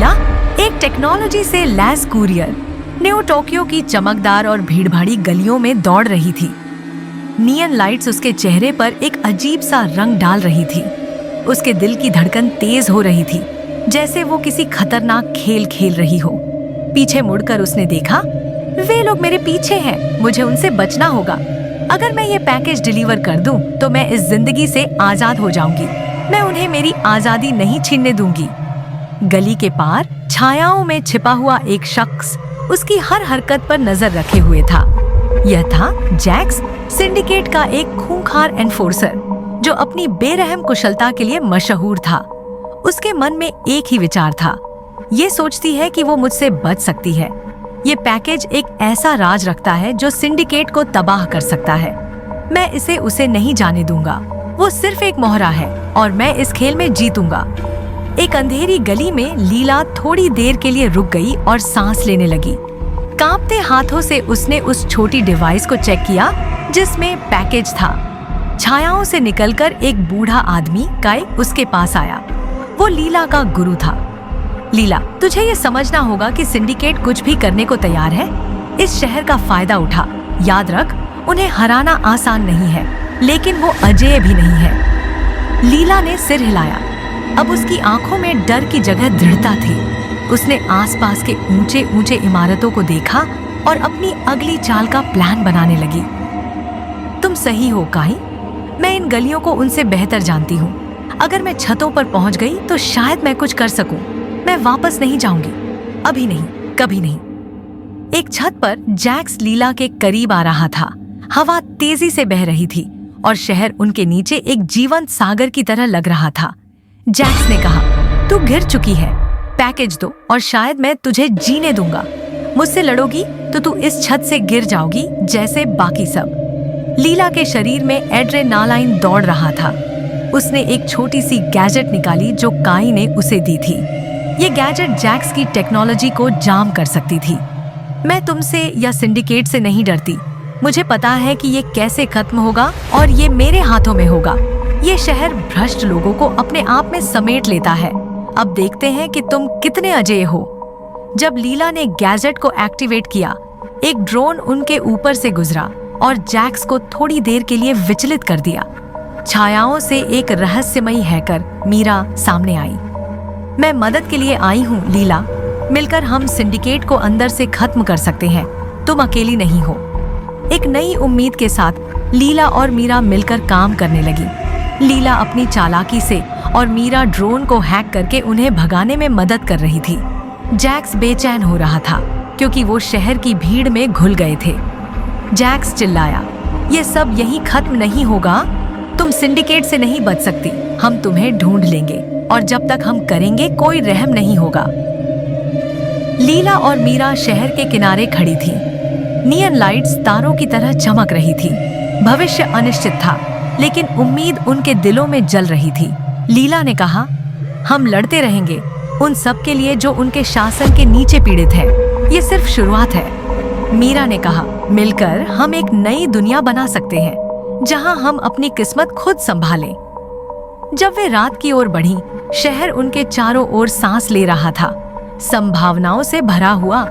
लीला एक टेक्नोलॉजी से lace courier new Tokyo की चमकदार और भीड़भाड़ी गलियों में दौड़ रही थी। नियन लाइट्स उसके चेहरे पर एक अजीब सा रंग डाल रही थी। उसके दिल की धड़कन तेज हो रही थी, जैसे वो किसी खतरनाक खेल खेल रही हो। पीछे मुड़कर उसने देखा, वे लोग मेरे पीछे हैं, मुझे उनसे बचना होगा। अगर मैं ये पैकेज डिलीवर कर दूं, तो मैं इस जिंदगी से आजाद हो जाऊंगी। मैं उन्हें मेरी आजादी नहीं छीनने दूंगी। गली के पार छायाओं में छिपा हुआ एक शख्स उसकी हर हरकत पर नजर रखे हुए था। यह था जैक्स, सिंडिकेट का एक खूंखार एनफोर्सर, जो अपनी बेरहम कुशलता के लिए मशहूर था। उसके मन में एक ही विचार था, ये सोचती है कि वो मुझसे बच सकती है। ये पैकेज एक ऐसा राज रखता है जो सिंडिकेट को तबाह कर सकता है। मैं इसे उसे नहीं जाने दूंगा। वो सिर्फ एक मोहरा है और मैं इस खेल में जीतूंगा। एक अंधेरी गली में लीला थोड़ी देर के लिए रुक गई और सांस लेने लगी। कांपते हाथों से उसने उस छोटी डिवाइस को चेक किया जिसमें पैकेज था। छायाओं से निकलकर एक बूढ़ा आदमी काई उसके पास आया। वो लीला का गुरु था। लीला, तुझे ये समझना होगा कि सिंडिकेट कुछ भी करने को तैयार है। इस शहर का फायदा उठा। याद रख, उन्हें हराना आसान नहीं है, लेकिन वो अजेय भी नहीं है। लीला ने सिर हिलाया। अब उसकी आंखों में डर की जगह दृढ़ता थी। उसने आसपास के ऊंचे ऊंचे इमारतों को देखा और अपनी अगली चाल का प्लान बनाने लगी। तुम सही हो काई, मैं इन गलियों को उनसे बेहतर जानती हूँ। अगर मैं छतों पर पहुंच गई तो शायद मैं कुछ कर सकूं। मैं वापस नहीं जाऊंगी, अभी नहीं, कभी नहीं। एक छत पर जैक्स लीला के करीब आ रहा था। हवा तेजी से बह रही थी और शहर उनके नीचे एक जीवंत सागर की तरह लग रहा था। जैक्स ने कहा, तू गिर चुकी है, पैकेज दो और शायद मैं तुझे जीने दूंगा। मुझसे लड़ोगी तो तू इस छत से गिर जाओगी जैसे बाकी सब। लीला के शरीर में एड्रेनालाइन दौड़ रहा था। उसने एक छोटी सी गैजेट निकाली जो काई ने उसे दी थी। ये गैजेट जैक्स की टेक्नोलॉजी को जाम कर सकती थी। मैं तुमसे या सिंडिकेट से नहीं डरती। मुझे पता है कि ये कैसे खत्म होगा और ये मेरे हाथों में होगा। ये शहर भ्रष्ट लोगों को अपने आप में समेट लेता है। अब देखते हैं कि तुम कितने अजेय हो। जब लीला ने गैजेट को एक्टिवेट किया, एक ड्रोन उनके ऊपर से गुजरा और जैक्स को थोड़ी देर के लिए विचलित कर दिया। छायाओं से एक रहस्यमयी हैकर मीरा सामने आई। मैं मदद के लिए आई हूँ लीला। मिलकर हम सिंडिकेट को अंदर से खत्म कर सकते हैं। तुम अकेली नहीं हो। एक नई उम्मीद के साथ लीला और मीरा मिलकर काम करने लगी। लीला अपनी चालाकी से और मीरा ड्रोन को हैक करके उन्हें भगाने में मदद कर रही थी। जैक्स बेचैन हो रहा था क्योंकि वो शहर की भीड़ में घुल गए थे। जैक्स चिल्लाया, ये सब यहीं खत्म नहीं होगा। तुम सिंडिकेट से नहीं बच सकती। हम तुम्हें ढूंढ लेंगे और जब तक हम करेंगे कोई रहम नहीं होगा। लीला और मीरा शहर के किनारे खड़ी थी। नियन लाइट्स तारों की तरह चमक रही थी। भविष्य अनिश्चित था, लेकिन उम्मीद उनके दिलों में जल रही थी। लीला ने कहा, हम लड़ते रहेंगे उन सब के लिए जो उनके शासन के नीचे पीड़ित है। ये सिर्फ शुरुआत है। मीरा ने कहा, मिलकर हम एक नई दुनिया बना सकते हैं जहां हम अपनी किस्मत खुद संभालें। जब वे रात की ओर बढ़ी, शहर उनके चारों ओर सांस ले रहा था, संभावनाओं से भरा हुआ।